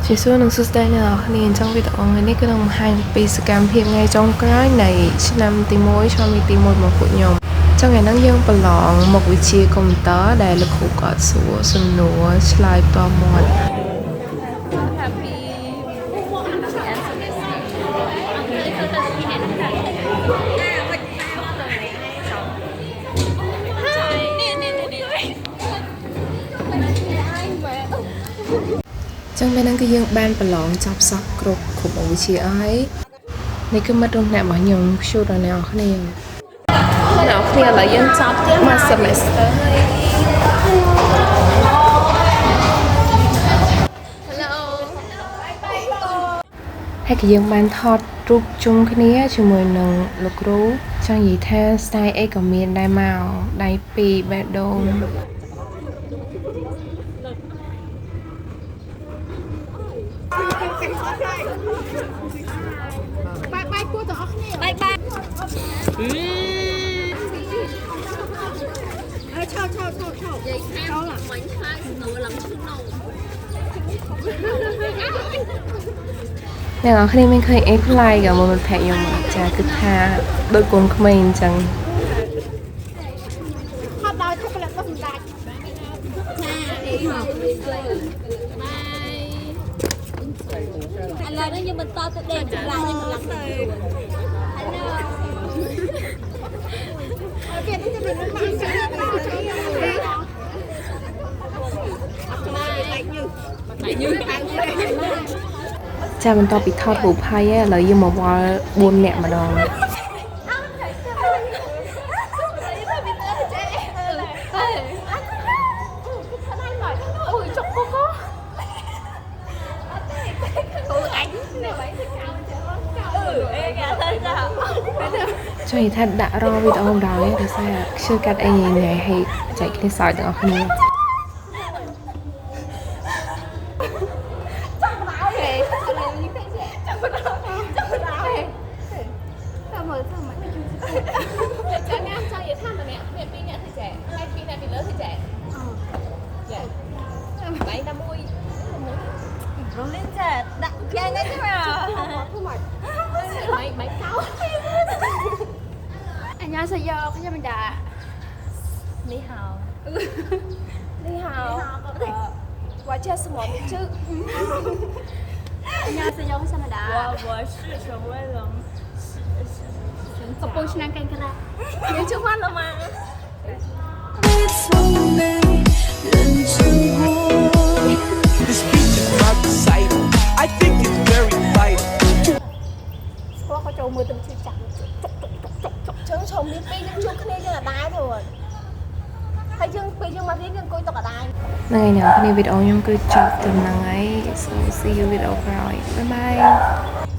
ជាសួរនឹងសួស្តីអ្នកនរគ្នាអញ្ចឹងវីដេអូថ្ងៃនេះគឺនឹងបង្ហាញពីសកម្មភាពថ្ងៃចុងក្រោយនៃឆ្នាំទី1ឆ្នាំទី1របស់ពួកខ្ញុំអញ្ចឹងថ្ងៃហ្នឹងយើងប្រឡងមុខវិជ្ជាកុំព្យូទ័រដែលលោកគ្រូគាត់សួរសំណួរឆ្លើយផ្ទាល់មាត់ចឹងពេលហ្នឹងគឺយើងបានប្រឡងចប់សពគ្រប់មុខវិជ្ជាអស់ហើយនេះគឺមិត្តរួមថ្នាក់របស់ខ្ញុំព្យួរដល់អ្នកនរគ្នាឥឡូវយើងចប់ទៀតមួយ semester ហើយគឺយើងបានថតរូបជុំគ្នាជាមួយនឹងលោកគ្រូចង់និយាយថា style អីក៏មានដែរមកដៃពីរបេះដូងបាយគួរទាំងអស់គ្នាបាយឆោនិយាយថាមិញខ្លាចសំណួរឡើងឈ្នោះអ្នកនរគ្នាមានឃើញអីប្លែកក៏មកមិត្តភក្តិខ្ញុំចាគឺថាដូចកូនក្មេងអញ្ចឹងហត់ដល់ទឹកលាក់មិនដាច់ណាអីហ៎ឥឡូវនេះយើងបន្តទៅដេកចម្លាស់យើងកន្លងទៅពេលនេះจะเป็นមកចាបន្ទាប់ពីថតរូបហើយឥឡូវយើងមកវល់4នាក់ម្ដងចុះថាដាក់រវីដេអូម្ដងឯងដោយសារខ្ជិលកាត់អីញ៉ៃហើយចែកគ្នាសើចទាំងអស់គ្នា안녕하세요. 그냥입니다. 니하오. 니하오. 와이체什么名字? 안녕하세요. 그냥입니다. 我是陈威龙。កំពុងឆ្នាំកេងក្រាយើងជួបបាន了吗？This speech is not recital. I think it's very vital. ស្គាល់ក៏ចូលមើលទៅជឿចាស់ចឹងខ្ញុំមានពេលយើងជួបគ្នាយើងអត់ដែរទេហើយយើងពេលយើងមករៀនយើងអង្គុយតុកអត់ដែរហ្នឹងហើយអ្នកគ្នាវីដេអូខ្ញុំគឺចប់ត្រឹមហ្នឹងហើយ so see you វីដេអូក្រោយ bye bye